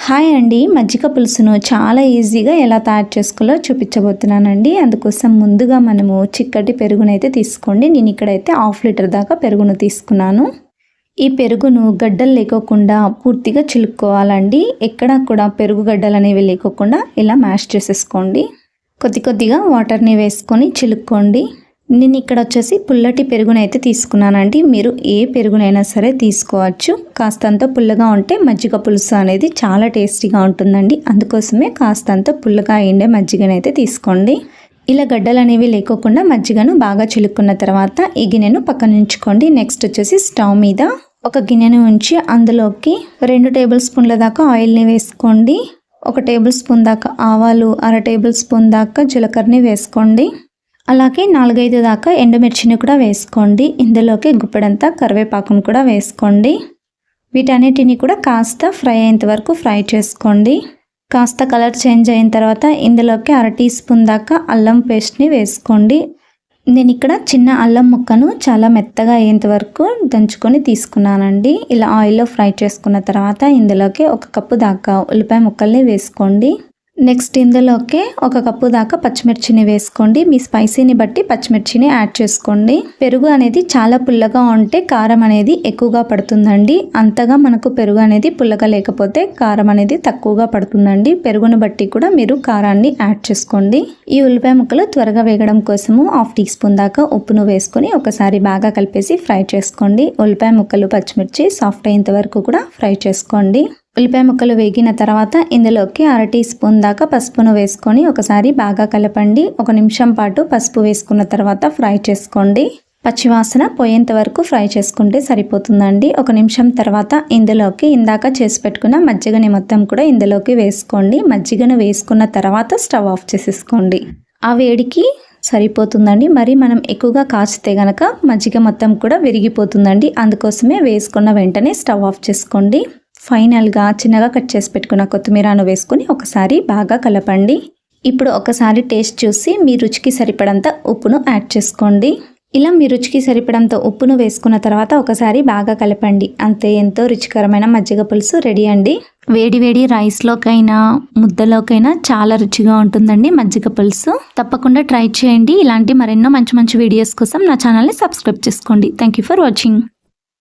Hi అండి, మజ్జిగ పులుసును చాలా ఈజీగా ఎలా తయారు చేసుకోవాలో చూపించబోతున్నానండి. అందుకోసం ముందుగా మనము చిక్కటి పెరుగునైతే తీసుకోండి. నేను ఇక్కడైతే 1/2 లీటర్ దాకా పెరుగును తీసుకున్నాను. ఈ పెరుగును గడ్డలు లేకోకుండా పూర్తిగా చిలుక్కోవాలండి. ఎక్కడా కూడా పెరుగు గడ్డలు అనేవి లేకోకుండా ఇలా మ్యాష్ చేసేసుకోండి. కొద్దిగా వాటర్ని వేసుకొని చిలుక్కోండి. నేను ఇక్కడ వచ్చేసి పుల్లటి పెరుగునైతే తీసుకున్నానండి. మీరు ఏ పెరుగునైనా సరే తీసుకోవచ్చు. కాస్తంత పుల్లగా ఉంటే మజ్జిగ పులుసు అనేది చాలా టేస్టీగా ఉంటుందండి. అందుకోసమే కాస్తంత పుల్లగా అయ్యే మజ్జిగనైతే తీసుకోండి. ఇలా గడ్డలు అనేవి లేకోకుండా మజ్జిగను బాగా చిలుక్కున్న తర్వాత ఈ గిన్నెను పక్కన ఉంచుకోండి. నెక్స్ట్ వచ్చేసి స్టవ్ మీద ఒక గిన్నెను ఉంచి అందులోకి 2 టేబుల్ స్పూన్ల దాకా ఆయిల్ని వేసుకోండి. 1 టేబుల్ స్పూన్ దాకా ఆవాలు, 1/2 టేబుల్ స్పూన్ దాకా జీలకర్రని వేసుకోండి. అలాగే 4-5 దాకా ఎండుమిర్చిని కూడా వేసుకోండి. ఇందులోకి గుప్పెడంతా కరివేపాకును కూడా వేసుకోండి. వీటన్నిటిని కూడా కాస్త ఫ్రై అయ్యేంత వరకు ఫ్రై చేసుకోండి. కాస్త కలర్ చేంజ్ అయిన తర్వాత ఇందులోకి 1/2 టీ స్పూన్ దాకా అల్లం పేస్ట్ని వేసుకోండి. నేను ఇక్కడ చిన్న అల్లం ముక్కను చాలా మెత్తగా అయ్యేంత వరకు దంచుకొని తీసుకున్నానండి. ఇలా ఆయిల్లో ఫ్రై చేసుకున్న తర్వాత ఇందులోకి 1 కప్పు దాకా ఉల్లిపాయ ముక్కల్ని వేసుకోండి. నెక్స్ట్ ఇందులోకి 1 కప్పు దాకా పచ్చిమిర్చిని వేసుకోండి. మీ స్పైసీని బట్టి పచ్చిమిర్చిని యాడ్ చేసుకోండి. పెరుగు అనేది చాలా పుల్లగా ఉంటే కారం అనేది ఎక్కువగా పడుతుందండి. అంతగా మనకు పెరుగు అనేది పుల్లగా లేకపోతే కారం అనేది తక్కువగా పడుతుందండి. పెరుగును బట్టి కూడా మీరు కారాన్ని యాడ్ చేసుకోండి. ఈ ఉల్లిపాయ ముక్కలు త్వరగా వేగడం కోసము 1/2 టీ స్పూన్ దాకా ఉప్పును వేసుకొని ఒకసారి బాగా కలిపేసి ఫ్రై చేసుకోండి. ఉల్లిపాయ ముక్కలు పచ్చిమిర్చి సాఫ్ట్ అయ్యేంత వరకు కూడా ఫ్రై చేసుకోండి. ఉల్లిపాయ ముక్కలు వేగిన తర్వాత ఇందులోకి 1/2 టీ స్పూన్ దాకా పసుపును వేసుకొని ఒకసారి బాగా కలపండి. 1 నిమిషం పాటు పసుపు వేసుకున్న తర్వాత ఫ్రై చేసుకోండి. పచ్చివాసన పోయేంత వరకు ఫ్రై చేసుకుంటే సరిపోతుందండి. 1 నిమిషం తర్వాత ఇందులోకి ఇందాక చేసి పెట్టుకున్న మజ్జిగని మొత్తం కూడా ఇందులోకి వేసుకోండి. మజ్జిగను వేసుకున్న తర్వాత స్టవ్ ఆఫ్ చేసేసుకోండి. ఆ వేడికి సరిపోతుందండి. మరి మనం ఎక్కువగా కాచితే గనక మజ్జిగ మొత్తం కూడా విరిగిపోతుందండి. అందుకోసమే వేసుకున్న వెంటనే స్టవ్ ఆఫ్ చేసుకోండి. ఫైనల్గా చిన్నగా కట్ చేసి పెట్టుకున్న కొత్తిమీరను వేసుకొని ఒకసారి బాగా కలపండి. ఇప్పుడు ఒకసారి టేస్ట్ చూసి మీ రుచికి సరిపడంత ఉప్పును యాడ్ చేసుకోండి. ఇలా మీ రుచికి సరిపడంత ఉప్పును వేసుకున్న తర్వాత ఒకసారి బాగా కలపండి. అంతే, ఎంతో రుచికరమైన మజ్జిగ పులుసు రెడీ అండి. వేడి వేడి రైస్లోకైనా ముద్దలోకైనా చాలా రుచిగా ఉంటుందండి మజ్జిగ పులుసు. తప్పకుండా ట్రై చేయండి. ఇలాంటి మరెన్నో మంచి వీడియోస్ కోసం నా ఛానల్ని సబ్స్క్రైబ్ చేసుకోండి. Thank you for watching.